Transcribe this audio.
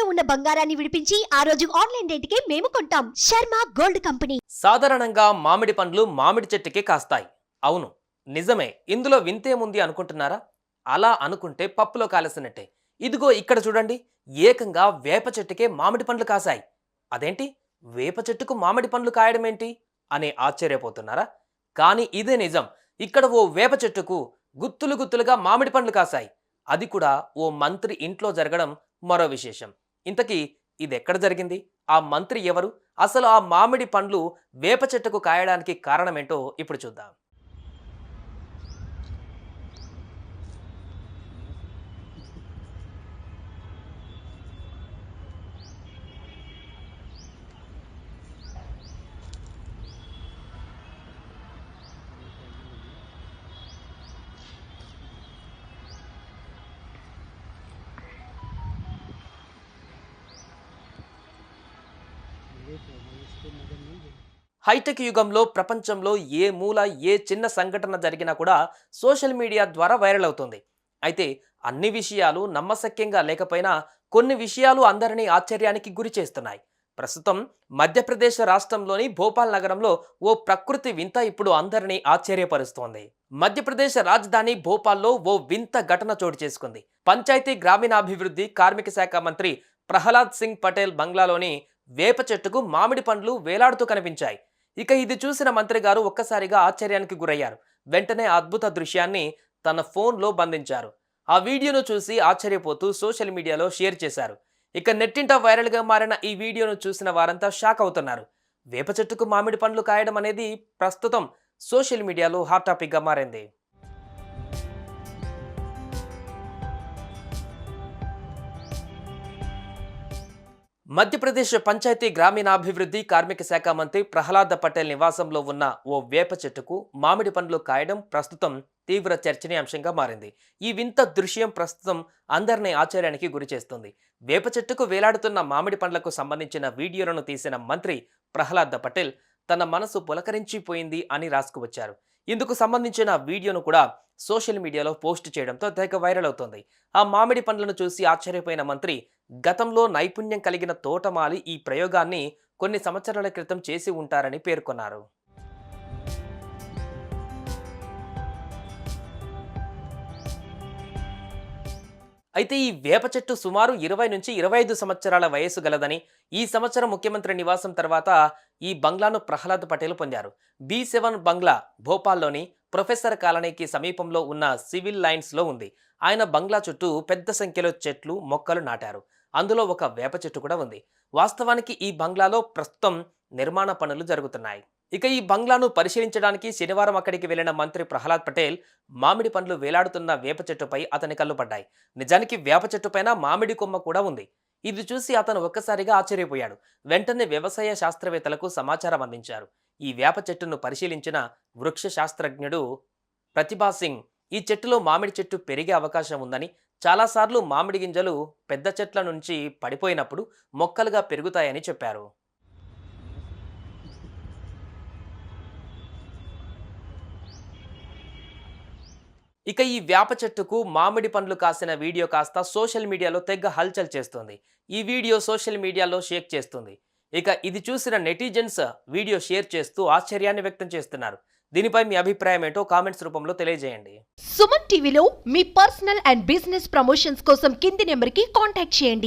తాకట్టులో ఉన్న బంగారాన్ని విడిపించి ఆ రోజు ఆన్లైన్ రేటుకే మేము కొంటాం. Sharma gold company. సాధారణంగా మామిడి పండ్లు మామిడి చెట్టుకే కాస్తాయి. అవును, నిజమే. ఇందులో వింతేముంది అనుకుంటున్నారా? అలా అనుకుంటే పప్పులో కాలేసినట్టే. ఇదిగో ఇక్కడ చూడండి, ఏకంగా వేప చెట్టుకే మామిడి పండ్లు కాసాయి. అదేంటి, వేప చెట్టుకు మామిడి పండ్లు కాయడం ఏంటి అని ఆశ్చర్యపోతున్నారా? కానీ ఇదే నిజం. ఇక్కడ ఓ వేప చెట్టుకు గుత్తులు గుత్తులుగా మామిడి పండ్లు కాసాయి. అది కూడా ఓ మంత్రి ఇంట్లో జరగడం మరో విశేషం. ఇంతకీ ఇదెక్కడ జరిగింది? ఆ మంత్రి ఎవరు? అసలు ఆ మామిడి పండ్లు వేప చెట్టుకు కాయడానికి కారణమేంటో ఇప్పుడు చూద్దాం. హైటెక్ యుగంలో ప్రపంచంలో ఏ మూల ఏ చిన్న సంఘటన జరిగినా కూడా సోషల్ మీడియా ద్వారా వైరల్ అవుతుంది. అయితే అన్ని విషయాలు నమ్మశక్యంగా లేకపోయినా కొన్ని విషయాలు అందరినీ ఆశ్చర్యానికి గురి చేస్తున్నాయి. ప్రస్తుతం మధ్యప్రదేశ్ రాష్ట్రంలోని భోపాల్ నగరంలో ఓ ప్రకృతి వింత ఇప్పుడు అందరినీ ఆశ్చర్యపరుస్తోంది. మధ్యప్రదేశ్ రాజధాని భోపాల్లో ఓ వింత ఘటన చోటు చేసుకుంది. పంచాయతీ గ్రామీణాభివృద్ధి కార్మిక శాఖ మంత్రి ప్రహ్లాద్ సింగ్ పటేల్ బంగ్లాలోని వేప చెట్టుకు మామిడి పండ్లు వేలాడుతూ కనిపించాయి. ఇక ఇది చూసిన మంత్రి గారు ఒక్కసారిగా ఆశ్చర్యానికి గురయ్యారు. వెంటనే అద్భుత దృశ్యాన్ని తన ఫోన్లో బంధించారు. ఆ వీడియోను చూసి ఆశ్చర్యపోతూ సోషల్ మీడియాలో షేర్ చేశారు. ఇక నెట్టింట వైరల్గా మారిన ఈ వీడియోను చూసిన వారంతా షాక్ అవుతున్నారు. వేప చెట్టుకు మామిడి పండ్లు కాయడం అనేది ప్రస్తుతం సోషల్ మీడియాలో హాట్ టాపిక్గా మారింది. మధ్యప్రదేశ్ పంచాయతీ గ్రామీణాభివృద్ధి కార్మిక శాఖ మంత్రి ప్రహ్లాద్ పటేల్ నివాసంలో ఉన్న ఓ వేప చెట్టుకు మామిడి పండ్లు కాయడం ప్రస్తుతం తీవ్ర చర్చనీయాంశంగా మారింది. ఈ వింత దృశ్యం ప్రస్తుతం అందరినీ ఆశ్చర్యానికి గురి చేస్తుంది. వేప చెట్టుకు వేలాడుతున్న మామిడి పండ్లకు సంబంధించిన వీడియోలను తీసిన మంత్రి ప్రహ్లాద్ పటేల్ తన మనసు పులకరించిపోయింది అని రాసుకువచ్చారు. ఇందుకు సంబంధించిన వీడియోను కూడా సోషల్ మీడియాలో పోస్ట్ చేయడంతో తెగ వైరల్ అవుతోంది. ఆ మామిడి పండ్లను చూసి ఆశ్చర్యపోయిన మంత్రి గతంలో నైపుణ్యం కలిగిన తోటమాలి ఈ ప్రయోగాన్ని కొన్ని సంవత్సరాల క్రితం చేసి ఉంటారని పేర్కొన్నారు. అయితే ఈ వేప చెట్టు సుమారు 20 నుంచి 25 సంవత్సరాల వయస్సు గలదని, ఈ సంవత్సరం ముఖ్యమంత్రి నివాసం తర్వాత ఈ బంగ్లాను ప్రహ్లాద్ పటేల్ పొందారు. B7 బంగ్లా భోపాల్లోని ప్రొఫెసర్ కాలనీకి సమీపంలో ఉన్న సివిల్ లైన్స్లో ఉంది. ఆయన బంగ్లా చుట్టూ పెద్ద సంఖ్యలో చెట్లు మొక్కలు నాటారు. అందులో ఒక వేప చెట్టు కూడా ఉంది. వాస్తవానికి ఈ బంగ్లాలో ప్రస్తుతం నిర్మాణ పనులు జరుగుతున్నాయి. ఇక ఈ బంగ్లాను పరిశీలించడానికి శనివారం అక్కడికి వెళ్లిన మంత్రి ప్రహ్లాద్ పటేల్ మామిడి పండ్లు వేలాడుతున్న వేప చెట్టుపై అతని కళ్ళు పడ్డాయి. నిజానికి వేప చెట్టు పైన మామిడి కొమ్మ కూడా ఉంది. ఇది చూసి అతను ఒక్కసారిగా ఆశ్చర్యపోయాడు. వెంటనే వ్యవసాయ శాస్త్రవేత్తలకు సమాచారం అందించారు. ఈ వేప చెట్టును పరిశీలించిన వృక్ష శాస్త్రజ్ఞుడు ప్రతిభా సింగ్ ఈ చెట్టులో మామిడి చెట్టు పెరిగే అవకాశం ఉందని, చాలాసార్లు మామిడి గింజలు పెద్ద చెట్ల నుంచి పడిపోయినప్పుడు మొక్కలుగా పెరుగుతాయని చెప్పారు. ఇక ఈ వేప చెట్టుకు మామిడి పండ్లు కాసిన వీడియో కాస్త సోషల్ మీడియాలో తెగ హల్చల్ చేస్తుంది. ఈ వీడియో సోషల్ మీడియాలో షేక్ చేస్తుంది. ఇక ఇది చూసిన నెటిజన్స్ వీడియో షేర్ చేస్తూ ఆశ్చర్యాన్ని వ్యక్తం చేస్తున్నారు. దీనిపై మీ అభిప్రాయం ఏంటో కామెంట్స్ రూపంలో తెలియజేయండి. సుమన్ టీవీలో మీ పర్సనల్ అండ్ బిజినెస్ ప్రమోషన్స్ కోసం కింది నెంబర్కి కాంటాక్ట్ చేయండి.